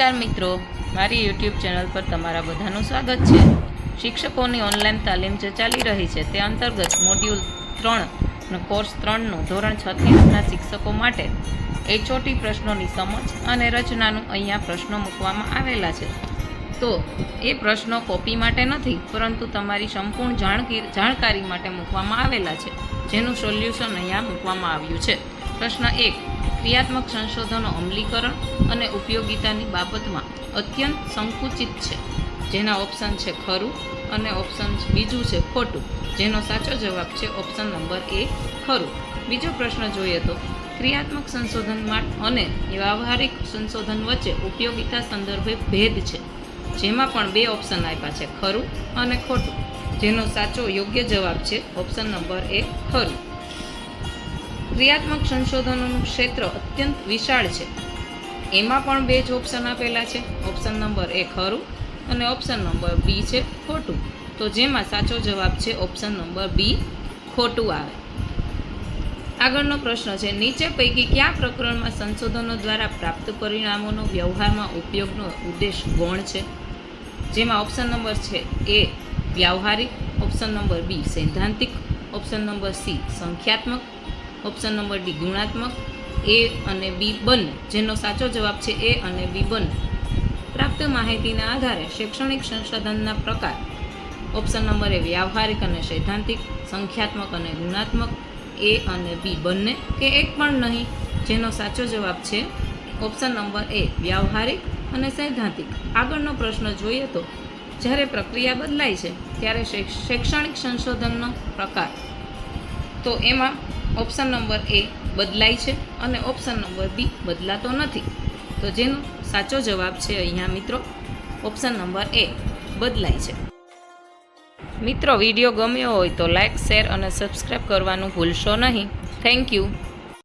નમસ્કાર મિત્રો, મારી યુટ્યુબ ચેનલ પર તમારા બધાનું સ્વાગત છે। શિક્ષકોની ઓનલાઈન તાલીમ જે ચાલી રહી છે તે અંતર્ગત મોડ્યુલ 3 કોર્સ 3નું ધોરણ 6 થી 8ના શિક્ષકો માટે HOT પ્રશ્નોની સમજ અને રચનાનું અહીંયા પ્રશ્નો મૂકવામાં આવેલા છે। તો એ પ્રશ્નો કોપી માટે નથી, પરંતુ તમારી સંપૂર્ણ જાણકારી માટે મૂકવામાં આવેલા છે, જેનું સોલ્યુશન અહીંયા મૂકવામાં આવ્યું છે। પ્રશ્ન 1, ક્રિયાત્મક સંશોધનો અમલીકરણ અને ઉપયોગિતાની બાબતમાં અત્યંત સંકુચિત છે, જેના ઓપ્શન છે ખરું અને ઓપ્શન બીજું છે ખોટું, જેનો સાચો જવાબ છે ઓપ્શન નંબર એ ખરું। બીજો પ્રશ્ન જોઈએ તો ક્રિયાત્મક સંશોધન અને વ્યવહારિક સંશોધન વચ્ચે ઉપયોગિતા સંદર્ભે ભેદ છે, જેમાં પણ બે ઓપ્શન આપ્યા છે ખરું અને ખોટું, જેનો સાચો યોગ્ય જવાબ છે ઓપ્શન નંબર એ ખરું। ક્રિયાત્મક સંશોધનોનું ક્ષેત્ર અત્યંત વિશાળ છે, એમાં પણ બે જ ઓપ્શન આપેલા છે, ઓપ્શન નંબર એ ખરું અને ઓપ્શન નંબર બી છે ખોટું, તો જેમાં સાચો જવાબ છે ઓપ્શન નંબર બી ખોટું આવે। આગળનો પ્રશ્ન છે, નીચે પૈકી કયા પ્રકરણમાં સંશોધનો દ્વારા પ્રાપ્ત પરિણામોનો વ્યવહારમાં ઉપયોગનો ઉદ્દેશ ગૌણ છે? જેમાં ઓપ્શન નંબર છે એ વ્યવહારિક, ઓપ્શન નંબર બી સૈદ્ધાંતિક, ઓપ્શન નંબર સી સંખ્યાત્મક, ઓપ્શન નંબર ડી ગુણાત્મક, એ અને બી બંને, જેનો સાચો જવાબ છે એ અને બી બંને। પ્રાપ્ત માહિતીના આધારે શૈક્ષણિક સંશોધનના પ્રકાર ઓપ્શન નંબર એ વ્યવહારિક અને સૈદ્ધાંતિક, સંખ્યાત્મક અને ગુણાત્મક, એ અને બી બંને કે એક પણ નહીં, જેનો સાચો જવાબ છે ઓપ્શન નંબર એ વ્યવહારિક અને સૈદ્ધાંતિક। આગળનો પ્રશ્ન જોઈએ તો જ્યારે પ્રક્રિયા બદલાય છે ત્યારે શૈક્ષણિક સંશોધનનો પ્રકાર, તો એમાં ઓપ્શન નંબર એ બદલાય છે અને ઓપ્શન નંબર બી બદલાતો નથી, તો જેનો સાચો જવાબ છે અહીંયા મિત્રો ઓપ્શન નંબર એ બદલાય છે। મિત્રો, વિડીયો ગમ્યો હોય તો લાઇક, શેર અને સબસ્ક્રાઈબ કરવાનું ભૂલશો નહીં। Thank you.